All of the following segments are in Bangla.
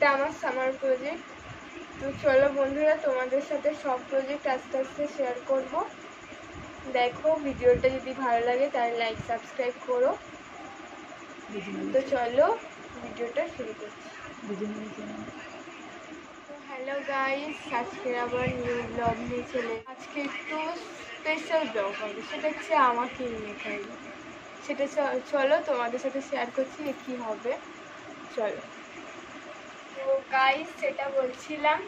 এটা আমার সামার প্রজেক্ট। তো চলো বন্ধুরা, তোমাদের সাথে সব প্রজেক্ট আস্তে আস্তে শেয়ার করব। দেখো ভিডিওটা যদি ভালো লাগে তাহলে লাইক সাবস্ক্রাইব করো। তো চলো ভিডিওটা শুরু করছি। তো হ্যালো গাইস, আজকে আবার নিউ ব্লগ নিয়ে চলে। আজকে একটু স্পেশাল ব্লগ হবে, সেটা হচ্ছে আমাকে নিয়ে খাইবে। সেটা চলো তোমাদের সাথে শেয়ার করছি যে কী হবে। চলো। তো গাইস, সেটা বলছিলাম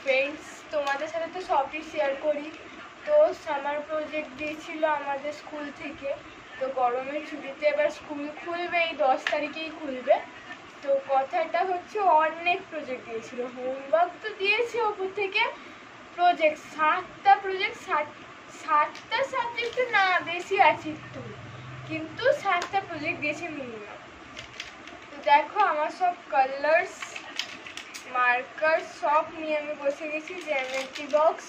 ফ্রেন্ডস, তোমাদের সাথে তো সবই শেয়ার করি। তো সামার প্রজেক্ট দিয়েছিল আমাদের স্কুল থেকে। তো গরমের ছুটিতে এবার স্কুল খুলবে, এই 10 তারিখেই খুলবে। তো কথাটা হচ্ছে অনেক প্রজেক্ট দিয়েছিল, হোমওয়ার্ক তো দিয়েছে ওপর থেকে। প্রজেক্ট 7টা প্রজেক্ট, 7টা সাবজেক্টে না বেশি আছে একটু, কিন্তু 7টা প্রজেক্ট দিয়েছে মিনিমাম। তো দেখো আমার সব কালার্স মার্কার সব নিয়ে আমি বসে গেছি। জ্যামিট্রি বক্স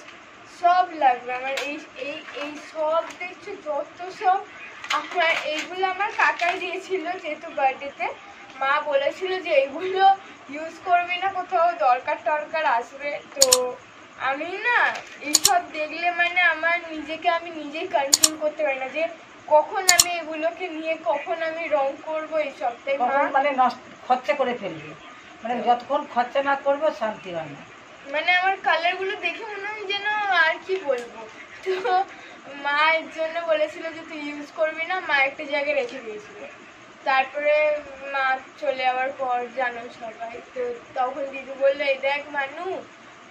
সব লাগবে আমার। এই সব দেখছো যত সব আমার, এইগুলো আমার কাকাই দিয়েছিল যেহেতু বার্থডেতে। মা বলেছিল যে এইগুলো ইউজ করবি না, কোথাও দরকার আসবে। তো আমি না এইসব দেখলে মানে আমার নিজেকে আমি নিজেই কন্ট্রোল করতে পারি না যে কখন আমি এগুলোকে নিয়ে কখন আমি রং করবো। এইসব তাই মানে খরচা করে ফেলবি, মানে যতক্ষণ খরচা না করবো শান্তি হয় না। মানে আমার কালারগুলো দেখে মনে হয় যেন আর কি বলবো। তো মা এর জন্য বলেছিল যে তুই ইউজ করবি না, মা একটা জায়গায় রেখে দিয়েছিল। তারপরে মা চলে যাওয়ার পর জানো সবাই, তো তখন দিদি বললো এই দেখ মানু,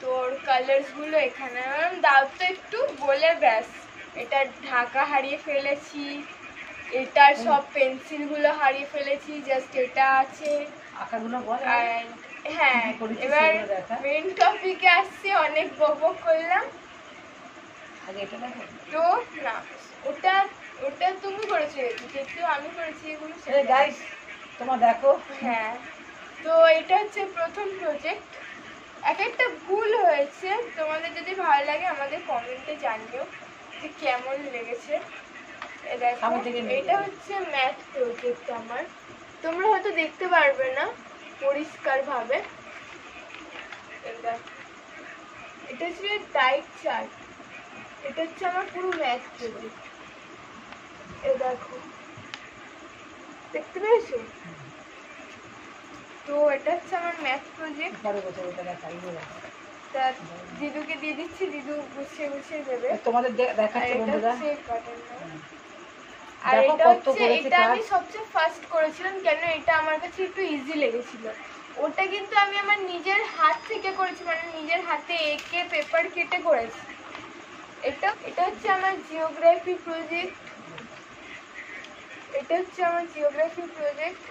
তোর কালার্সগুলো এখানে দাও তো একটু, বলে ব্যাস। এটা ঢাকা হারিয়ে ফেলেছি, এটার সব পেন্সিলগুলো হারিয়ে ফেলেছি, জাস্ট এটা আছে। হ্যাঁ, এবার মেন টপিকে আসছি, অনেক বকবক করলাম। তো না, ওটা ওটা তুমি করেছো, যেহেতু আমি করেছি এগুলো তোমার দেখো। হ্যাঁ, তো এটা হচ্ছে প্রথম প্রজেক্ট। এক একটা ভুল হয়েছে, তোমাদের যদি ভালো লাগে আমাদের কমেন্টে জানিও যে কেমন লেগেছে। দেখো এটা হচ্ছে ম্যাথ প্রজেক্ট আমার। তোমরা হয়তো দেখতে পারবে না পরিষ্কার ভাবে। এটা হচ্ছে ডাইট চার্ট। এটা হচ্ছে আমার পুরো ম্যাথ প্রজেক্ট। এ দেখো, দেখতে পেয়েছো? তো এটা হচ্ছে আমার ম্যাথ প্রজেক্ট। তা দিদুকে দিয়ে দিচ্ছি, দিদু গুছিয়ে দেবে। তোমাদের দেখাচ্ছি বন্ধুরা। আর এটা হচ্ছে, এটা আমি সবচেয়ে ফার্স্ট করেছিলাম, কেন এটা আমার কাছে একটু ইজি লেগেছিল। ওটা কিন্তু আমি আমার নিজের হাত থেকে করেছি, মানে নিজের হাতে এঁকে পেপার কেটে করেছি। এটা হচ্ছে আমার জিওগ্রাফি প্রজেক্ট। এটা হচ্ছে আমার জিওগ্রাফি প্রজেক্ট।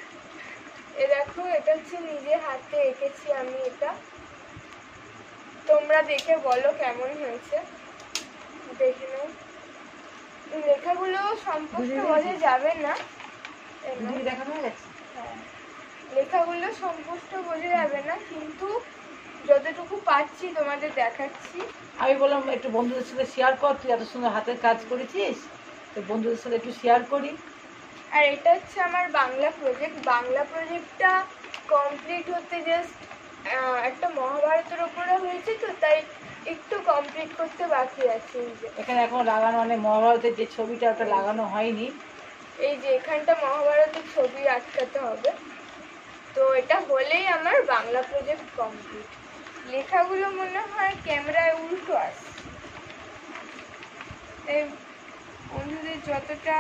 এ দেখো, এটা হচ্ছে নিজে হাতে এঁকেছি আমি। এটা তোমরা দেখে বলো কেমন হয়েছে, দেখে নাও। লেখাগুলো সম্পূর্ণ বোঝা যাবে না, লেখাগুলো সম্পূর্ণ বোঝা যাবে না, কিন্তু যতটুকু পাচ্ছি তোমাদের দেখাচ্ছি। আমি বললাম একটু বন্ধুদের সাথে শেয়ার কর, তুই এত সুন্দর হাতের কাজ করেছিস, তো বন্ধুদের সাথে একটু শেয়ার করি। আর এটা হচ্ছে আমার বাংলা প্রজেক্ট। বাংলা প্রজেক্টটা কমপ্লিট হতে জাস্ট একটা মহাভারতের উপরে হয়েছে, তো তাই একটু কমপ্লিট করতে বাকি আছে। এখানে এখন লাগানো, মানে মহাভারতের যে ছবিটা ওটা লাগানো হয়নি। এই যে এখানটা মহাভারতের ছবি আটকাতে হবে। তো এটা হলেই আমার বাংলা প্রজেক্ট কমপ্লিট। লেখাগুলো মনে হয় ক্যামেরায় উল্টো আসছে, তাই বন্ধুদের যতটা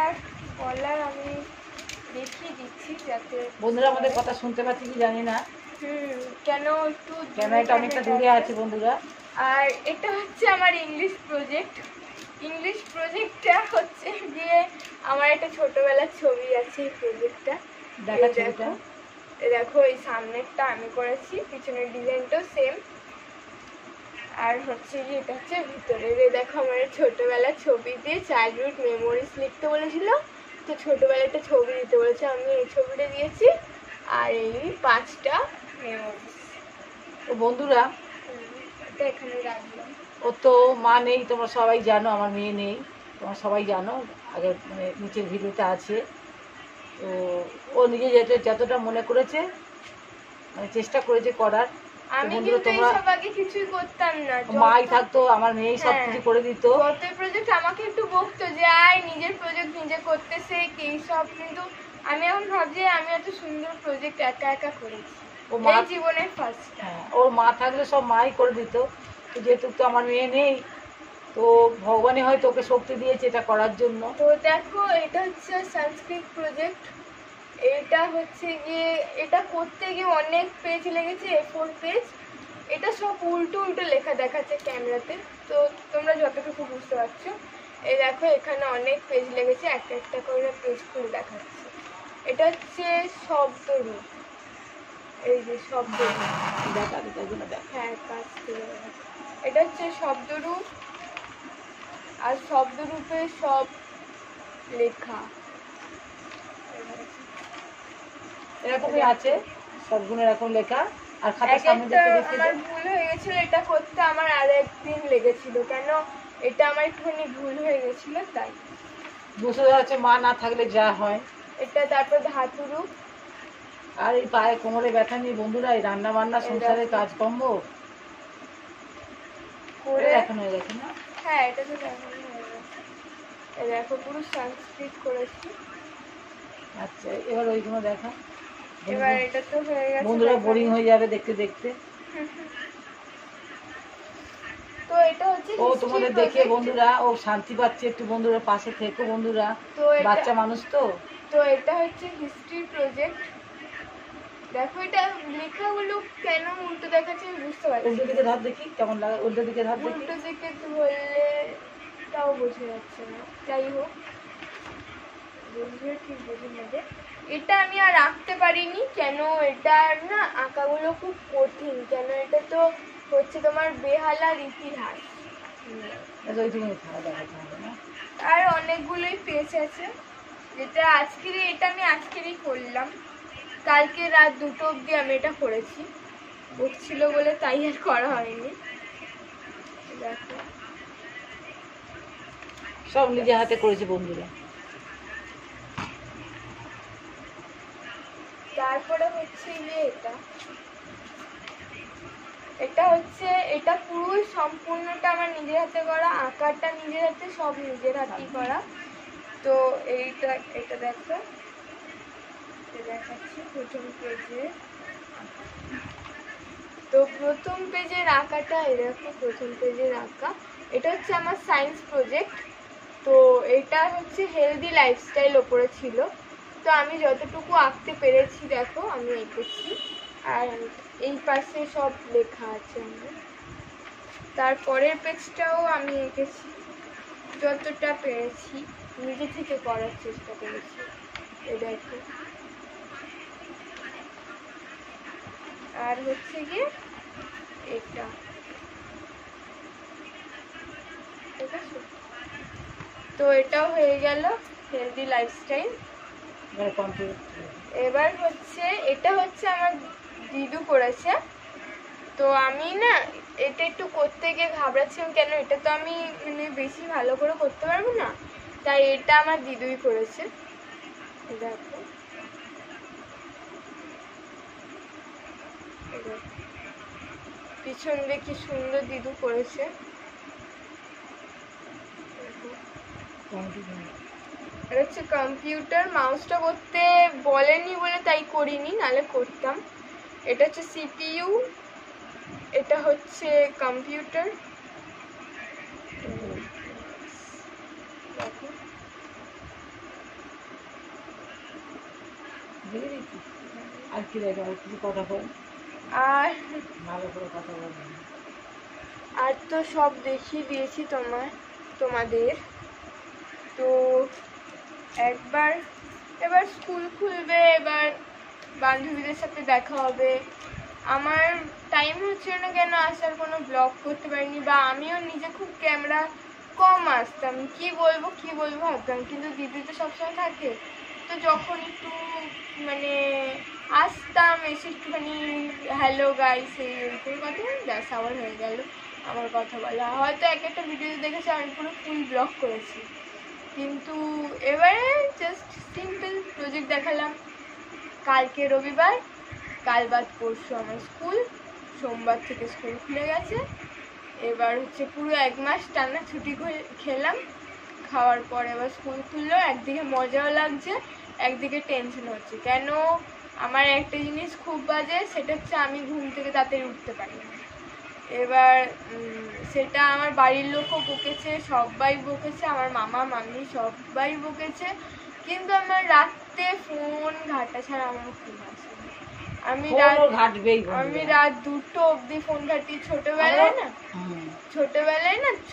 বলার আমি দেখিয়ে দিচ্ছি যাতে বন্ধুরা আমাদের কথা শুনতে পাচ্ছি কি জানি না। কেন একটু ক্যামেরাটা অনেকটা দূরে আছে বন্ধুরা। আর এটা হচ্ছে আমার ইংলিশ প্রজেক্ট। ইংলিশ প্রজেক্টটা হচ্ছে গিয়ে আমার একটা ছোটবেলার ছবি আছে। এই প্রজেক্টটা দেখো, এই সামনেরটা আমি করেছি, পিছনের ডিজাইনটাও সেম। আর হচ্ছে কি, এটা হচ্ছে ভিতরে দেখো আমার ছোটবেলার ছবি দিয়ে চাইল্ডহুড মেমোরিজ লিখতে বলেছিল, তো ছোটবেলায় একটা ছবি দিতে বলেছে, আমি এই ছবিটা দিয়েছি। আর এই 5টা মেমোরিজ। ও বন্ধুরা, এটা এখানে রাখলাম। ও তো মা নেই, তোমরা সবাই জানো, আমার মেয়ে নেই, তোমরা সবাই জানো, আগে মানে নিচের ভিডিওতে আছে। তো ও নিজে যতটা মনে করেছে মানে চেষ্টা করেছে করার। আমি বন্ধুরা কিন্তু তোমরা, এইসব আগে কিছুই করতাম না, মাই থাকতো, আমার মেয়ে সব কিছু করে দিত। যতই প্রজেক্ট আমাকে একটু বকতো যে আয় নিজের প্রজেক্ট নিজে করতে শেখ এইসব, কিন্তু আমি এখন ভাবছি আমি এত সুন্দর প্রজেক্ট একা একা করেছি, এই জীবনের ফার্স্ট। হ্যাঁ, ওর মা থাকলে সব মাই করে দিত, তো যেহেতু তো আমার মেয়ে নেই, তো ভগবানই হয়তো ওকে শক্তি দিয়েছে এটা করার জন্য। তো দেখো এটা হচ্ছে সানস্ক্রিট প্রজেক্ট, এটা হচ্ছে গিয়ে এটা করতে গিয়ে অনেক পেজ লেগেছে, A4 পেজ। এটা সব উল্টো উল্টো লেখা দেখাচ্ছে ক্যামেরাতে, তো তোমরা যতটুকু বুঝতে পারছো। এই দেখো এখানে অনেক পেজ লেগেছে, একটা একটা করে পেজ খুলে দেখাচ্ছে। এটা হচ্ছে শব্দরূপ, এই যে শব্দরূপ, হ্যাঁ কাজ করে দেখাচ্ছে। এটা হচ্ছে শব্দরূপ, আর শব্দরূপে সব লেখা এরকমই আছে, সবগুলো এরকম লেখা। আর খাতার সামনে একটা দেখতে দেখতে আমার ভুল হয়ে গেছিল, এটা করতে আমার আর একদিন লেগেছিল, কেন এটা আমার একটুখানি ভুল হয়ে গেছিল তাই। বুঝতে যাচ্ছে মা না থাকলে যা হয়। এটা তারপর ধাতুরূপ, আর এই পায়ে কোমরে ব্যথা নিয়ে বন্ধুরা এই রান্না বান্না সংসারের কাজকর্ম করে এখন হয়ে গেছে না? হ্যাঁ এটা তো দেখানো হয়ে গেছে। এই দেখো পুরো সংস্কৃত করেছি। আচ্ছা, এবার ওইগুলো দেখা। এবার এটা তো হয়ে গেছে, বন্ধুরা বোরিং হয়ে যাবে দেখতে দেখতে। তো এটা হচ্ছে ও তোমাদের দেখে বন্ধুরা ও শান্তি পাচ্ছে একটু, বন্ধুরা পাশে থেকো বন্ধুরা, তো বাচ্চা মানুষ তো। তো এটা হচ্ছে হিস্ট্রি প্রজেক্ট। দেখো এটা লেখাগুলো কেন উল্টো দেখাচ্ছে আমি বুঝতে পারছি। উল্টো দিকে ধাপ দেখি কেমন লাগে, উল্টো দিকে ধাপ দেখি। উল্টো দিকে ধরলে তাও বোঝা যাচ্ছে না, যাই হোক বন্ধুরা ঠিক বোঝে নেবে। এটা আমি আর আঁকতে পারিনি, কেন এটার না আঁকাগুলো খুব কঠিন, কেন এটা তো হচ্ছে তোমার বেহালার ইতিহাস, আর অনেকগুলোই পেজ আছে। যেটা আজকেরই, এটা আমি আজকেরই করলাম, কালকে রাত 2টো অবধি আমি এটা করেছি, বকছিল বলে তাই আর করা হয়নি। দেখো সব নিজে হাতে করেছে বন্ধুরা। তারপরে হচ্ছে গিয়ে এটা হচ্ছে, এটা পুরোই সম্পূর্ণটা আমার নিজের হাতে করা, আঁকাটা নিজের হাতে, সব নিজের হাতেই করা। তো এটা দেখো দেখাচ্ছি প্রথম পেজে। তো প্রথম পেজের আঁকাটা এরকম, প্রথম পেজের আঁকা এটা হচ্ছে আমার সায়েন্স প্রজেক্ট। তো এটা হচ্ছে হেলদি লাইফস্টাইল ওপরে ছিল, তো আমি যতটুকু আঁকতে পেরেছি দেখো আমি এঁকেছি, আর এই পাশে সব লেখা আছে আমার। তারপরের পেজটাও আমি এঁকেছি, যতটা পেরেছি নিজে থেকে করার চেষ্টা করেছি। এই দেখো, আর হচ্ছে গিয়ে এটা ঠিক আছে। তো এটাও হয়ে গেল হেলদি লাইফস্টাইল। এবার হচ্ছে এটা হচ্ছে আমার দিদু করেছে, তো আমি না এটা একটু করতে গিয়ে ঘাবড়াচ্ছিলাম, কেন এটা তো আমি মানে বেশি ভালো করে করতে পারবো না, তাই এটা আমার দিদুই করেছে। দেখো পিছন দিয়ে কি সুন্দর দিদু করেছে। এটা হচ্ছে কম্পিউটার, মাউসটা করতে বলেনি বলে তাই করিনি, নাহলে করতাম। এটা হচ্ছে CPU, এটা হচ্ছে কম্পিউটার। আর কি দেখা কিছু কথা বল, আর ভালো করে কথা বল। আর তো সব দেখিয়ে দিয়েছি তোমাদের। তো এবার স্কুল খুলবে, এবার বান্ধবীদের সাথে দেখা হবে। আমার টাইম হচ্ছে না কেন আসার, কোনো ব্লগ করতে পারিনি, বা আমিও নিজে খুব ক্যামেরা কম আসতাম, কি বলবো ভাবতাম, কিন্তু দিদি তো সবসময় থাকে, তো যখন একটু মানে আসতাম এসে একটুখানি হ্যালো গাইস এরকম কথা ব্যাস আবার হয়ে গেল আমার কথা বলা। হয়তো একটা ভিডিও দেখেছি আমি পুরো ফুল ব্লগ করেছি, কিন্তু এবারে জাস্ট সিম্পল প্রজেক্ট দেখালাম। কালকে রবিবার, কাল বাদ পরশু আমার স্কুল, সোমবার থেকে স্কুল খুলে গেছে। এবার হচ্ছে পুরো 1 মাস টানা ছুটি খেলাম, খাওয়ার পরে এবার স্কুল খুললো। একদিকে মজাও লাগছে, একদিকে টেনশন হচ্ছে। কেন, আমার একটা জিনিস খুব বাজে, সেটা হচ্ছে আমি ঘুম থেকে তাড়াতাড়ি উঠতে পারি না। এবার সেটা আমার বাড়ির লোকও বকেছে, সবাই বকেছে, আমার মামা মামি সবাই বকেছে, কিন্তু আমার রাতে ফোন ঘাটা ছাড়া আমার খুব আসে। আমি রাত 2টো অবধি ফোন ঘাটি।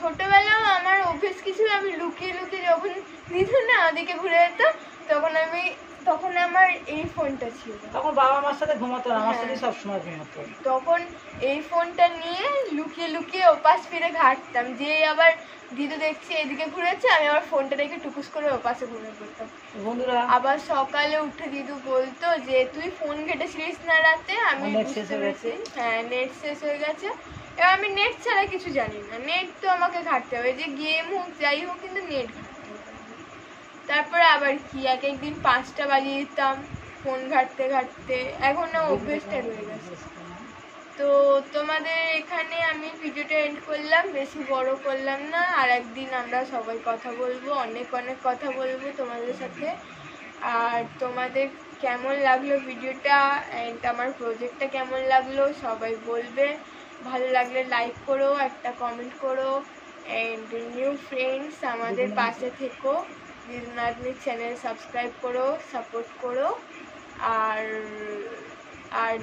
ছোটবেলায় না আমার অভ্যেস কিছু, আমি লুকিয়ে লুকিয়ে যখন দিত না ওদিকে ঘুরে যেত, তখন আমার এই ফোনটা ছিল। তখন বাবা মার সাথে ঘুমাতো না, আমার সাথে সবসময় ঘুমাতো। তখন এই ফোনটা নিয়ে লুকিয়ে লুকিয়ে ওপাশ ফিরে ঘাটতাম, যে আবার দিদু দেখছি এদিকে ঘুরেছে, আমি আবার ফোনটা রেখে টুকুস করে ওপাশে ঘুরে পড়তাম। বন্ধুরা আবার সকালে উঠে দিদু বলতো যে তুই ফোন ঘেটেছিলিস না রাতে, আমি বুঝতে পেরেছি। হ্যাঁ, নেট শেষ হয়ে গেছে। এবার আমি নেট ছাড়া কিছু জানি না, নেট তো আমাকে ঘাটতে হবে, যে গেম হোক যাই হোক, কিন্তু নেট ঘাটতে হবে। তারপরে আবার কি একদিন 5টা বাজিয়ে দিতাম ফোন ঘাটতে ঘাটতে, এখনো অভ্যেসটা রয়ে গেছে। তো তোমাদের এখানে আমি ভিডিওটা এন্ড করলাম, বেশি বড় করলাম না। আর একদিন আমরা সবাই কথা বলবো, অনেক অনেক কথা বলবো তোমাদের সাথে। আর তোমাদের কেমন লাগলো ভিডিওটা অ্যান্ড আমার প্রজেক্টটা কেমন লাগলো সবাই বলবে। ভালো লাগলে লাইক করো, একটা কমেন্ট করো, অ্যান্ড নিউ ফ্রেন্ডস আমাদের পাশে থেকো। দিদুনাদিনীর চ্যানেল সাবস্ক্রাইব করো, সাপোর্ট করো। আর আর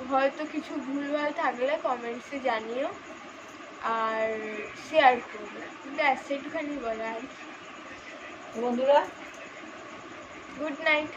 হয়তো কিছু ভুলভাল থাকলে কমেন্টসে জানিও, আর শেয়ার করবে। ব্যাস, একটুখানি বলা আর কি। বন্ধুরা, গুড নাইট।